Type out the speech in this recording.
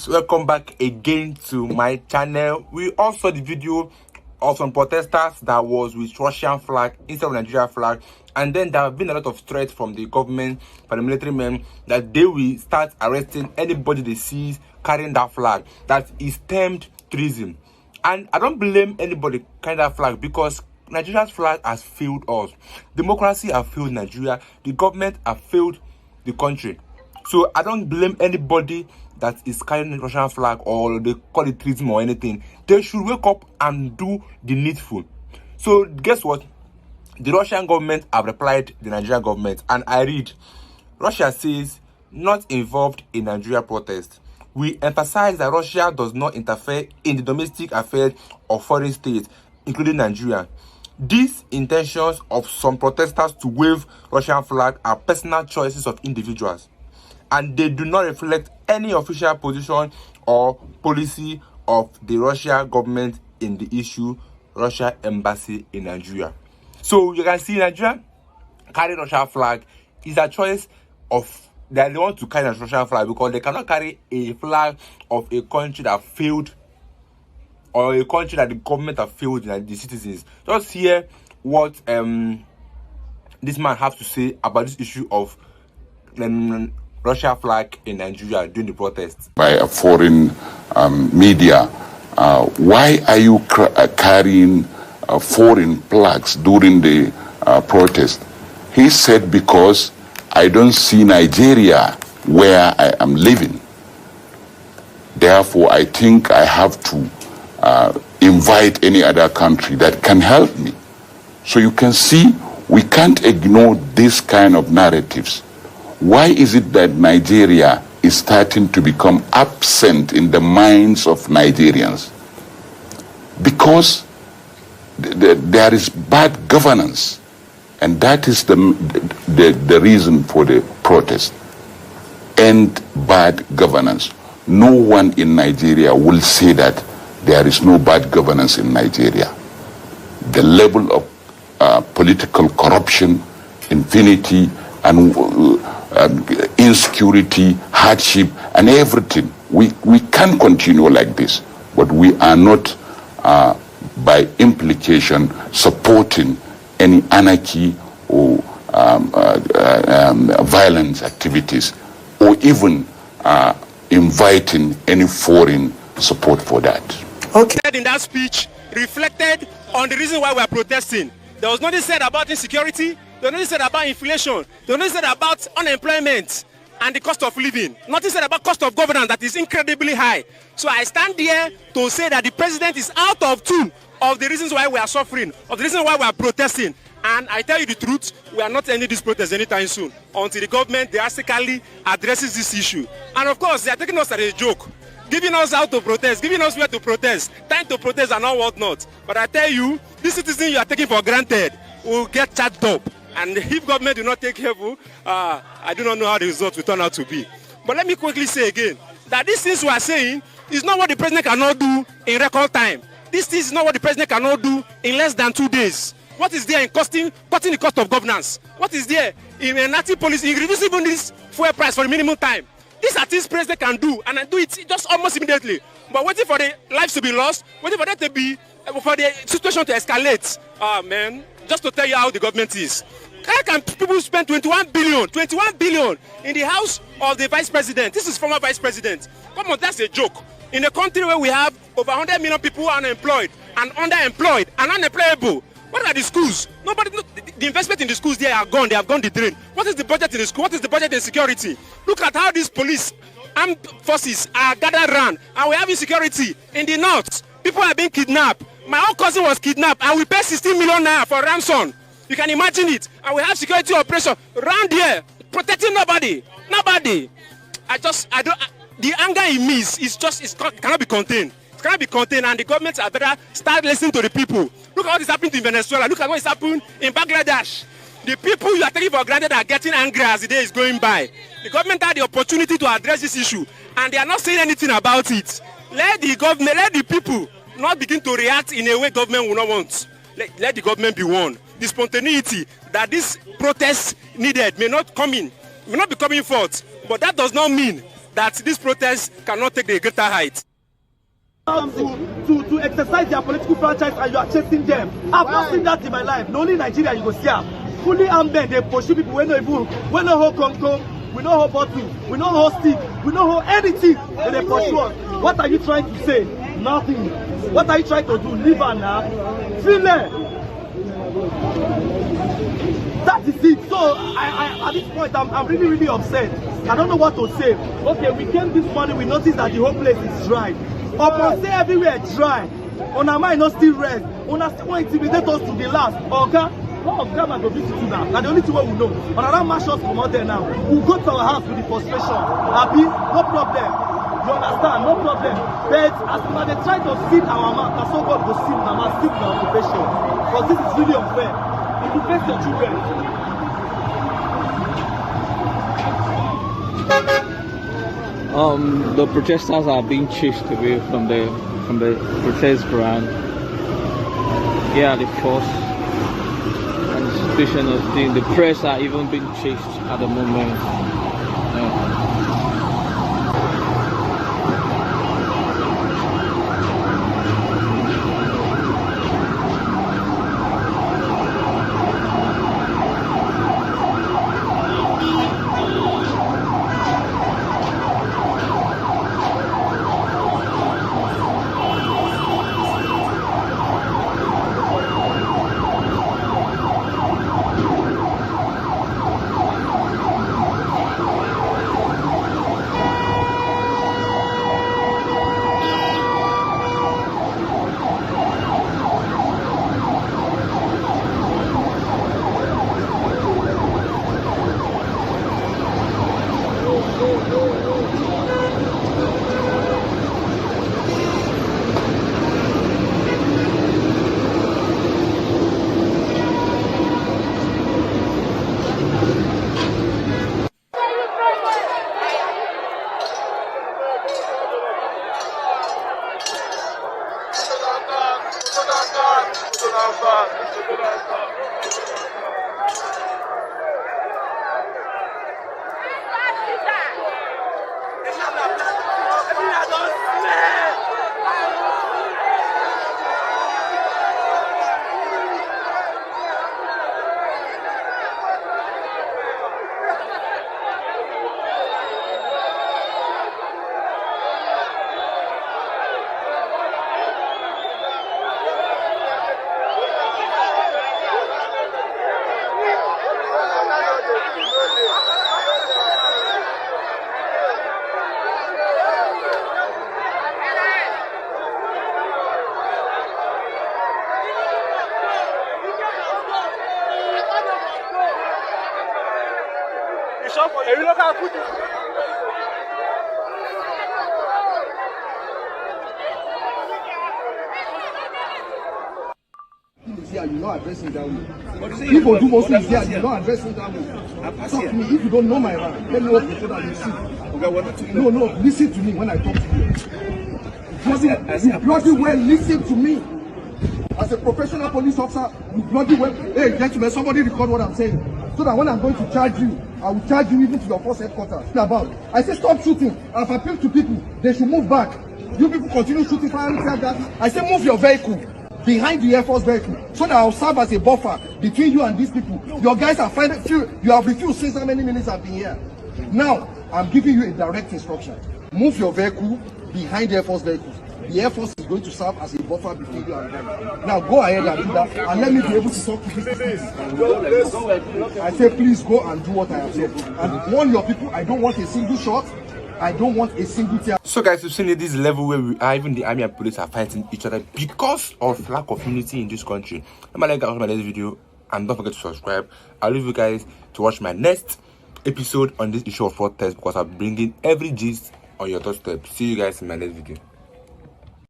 Welcome back again to my channel. We all saw the video of some protesters that was with Russian flag instead of Nigeria flag, and then there have been a lot of threats from the government, from the military men, that they will start arresting anybody they see carrying that flag. That is termed treason. And I don't blame anybody carrying that flag, because Nigeria's flag has failed us. Democracy has failed Nigeria. The government has failed the country. So I don't blame anybody that is carrying the Russian flag, or they call it treason or anything. They should wake up and do the needful. So guess what? The Russian government have replied to the Nigerian government, and I read, Russia says, not involved in Nigeria protest. We emphasize that Russia does not interfere in the domestic affairs of foreign states, including Nigeria. These intentions of some protesters to wave Russian flag are personal choices of individuals, and they do not reflect any official position or policy of the Russian government in the issue Russia embassy in Nigeria. So you can see Nigeria carry Russian flag is a choice of they want to carry a Russian flag because they cannot carry a flag of a country that failed, or a country that the government have failed the citizens. Just hear what this man has to say about this issue of Russia flag in Nigeria during the protests. By a foreign media, why are you carrying foreign flags during the protest? He said, because I don't see Nigeria where I am living. Therefore, I think I have to invite any other country that can help me. So you can see, we can't ignore this kind of narratives. Why is it that Nigeria is starting to become absent in the minds of Nigerians? Because there is bad governance, and that is the reason for the protest. And bad governance. No one in Nigeria will say that there is no bad governance in Nigeria. The level of political corruption, impunity, and insecurity, hardship, and everything. We can continue like this, but we are not, by implication, supporting any anarchy or violent activities, or even inviting any foreign support for that. Okay. In that speech, reflected on the reason why we are protesting. There was nothing said about insecurity. There was nothing said about inflation. There was nothing said about unemployment and the cost of living. Nothing said about cost of governance that is incredibly high. So I stand here to say that the president is out of tune of the reasons why we are suffering, of the reasons why we are protesting. And I tell you the truth, we are not ending this protest anytime soon until the government drastically addresses this issue. And of course, they are taking us as a joke, giving us how to protest, giving us where to protest, time to protest and all whatnot. But I tell you, this citizen you are taking for granted will get charged up. And if government do not take careful, I do not know how the result will turn out to be. But let me quickly say again, that these things we are saying is not what the president cannot do in record time. This thing is not what the president cannot do in less than 2 days. What is there in cutting the cost of governance? What is there in enacting policy, in reducing even this fuel price for the minimum time? These are things president can do, and I do it just almost immediately. But waiting for the lives to be lost, waiting for that to be, for the situation to escalate, man, just to tell you how the government is. How can people spend 21 billion in the house of the vice president? This is former vice president. Come on, that's a joke. In a country where we have over 100 million people unemployed and underemployed and unemployable, what are the schools? Nobody, the investment in the schools there are gone. They have gone the drain. What is the budget in the school? What is the budget in security? Look at how these police armed forces are gathered around, and we have insecurity in the north. People are being kidnapped. My own cousin was kidnapped, and we pay 16 million naira for ransom. You can imagine it. And we have security operation around here, protecting nobody. Nobody. The anger in me cannot be contained. It cannot be contained, and the government are better start listening to the people. Look at what is happening in Venezuela. Look at what is happening in Bangladesh. The people you are taking for granted are getting angry as the day is going by. The government had the opportunity to address this issue, and they are not saying anything about it. Let the people not begin to react in a way government will not want. Let the government be one. The spontaneity that this protest needed may not be coming forth, but that does not mean that this protest cannot take the greater height. To exercise their political franchise and you are chasing them. I've not seen that in my life. Not only in Nigeria you go see them. Fully armed men, they pursue people when no hold come, we no hold bottle, we no hold stick, we no hold anything, and they pursue us. What are you trying to say? Nothing. What are you trying to do? Leave her now. Feel it. That is it. So I at this point I'm really upset. I don't know what to say. Okay, we came this morning, we noticed that the whole place is dry. Upon say everywhere dry. On our mind not still rest. On our still want to intimidate us to the last. Okay? One of them are going to visit you now. And the only thing we know. On our match us from out there now. We'll go to our house with the frustration. Happy? No problem. You understand? No problem. But as soon as they try to seal our mouth, that's so God will seal our mouth, still in our occupation. Because this is really unfair. It will face your children. The protesters are being chased away from the protest ground. Here are the force and the situation of things. The press are even being chased at the moment. You look how Putin. You're not addressing that way. People do most things here, you're not addressing that way. Talk to me. If you don't know my rank, let me know so that you see. No, listen to me when I talk to you. You bloody well listen to me. As a professional police officer, you bloody well. Hey, gentlemen, somebody record what I'm saying. So that when I'm going to charge you, I will charge you even to your force headquarters. I say stop shooting. I've appealed to people. They should move back. You people continue shooting, firing like that. I say move your vehicle behind the Air Force vehicle so that I'll serve as a buffer between you and these people. Your guys are fighting. You have refused since how many minutes I've been here. Now, I'm giving you a direct instruction. Move your vehicle behind the Air Force vehicle. The Air Force is going to serve as a buffer between you and them. Now go ahead and do that and let me be able to talk to these people. I say please go and do what I have said. And warn your people, I don't want a single shot. I don't want a single tear. So guys, you've seen this level where we are, even the army and police are fighting each other because of lack of unity in this country. Let me like my next video and don't forget to subscribe. I'll leave you guys to watch my next episode on this issue of protest because I'm bringing every gist on your doorstep. See you guys in my next video.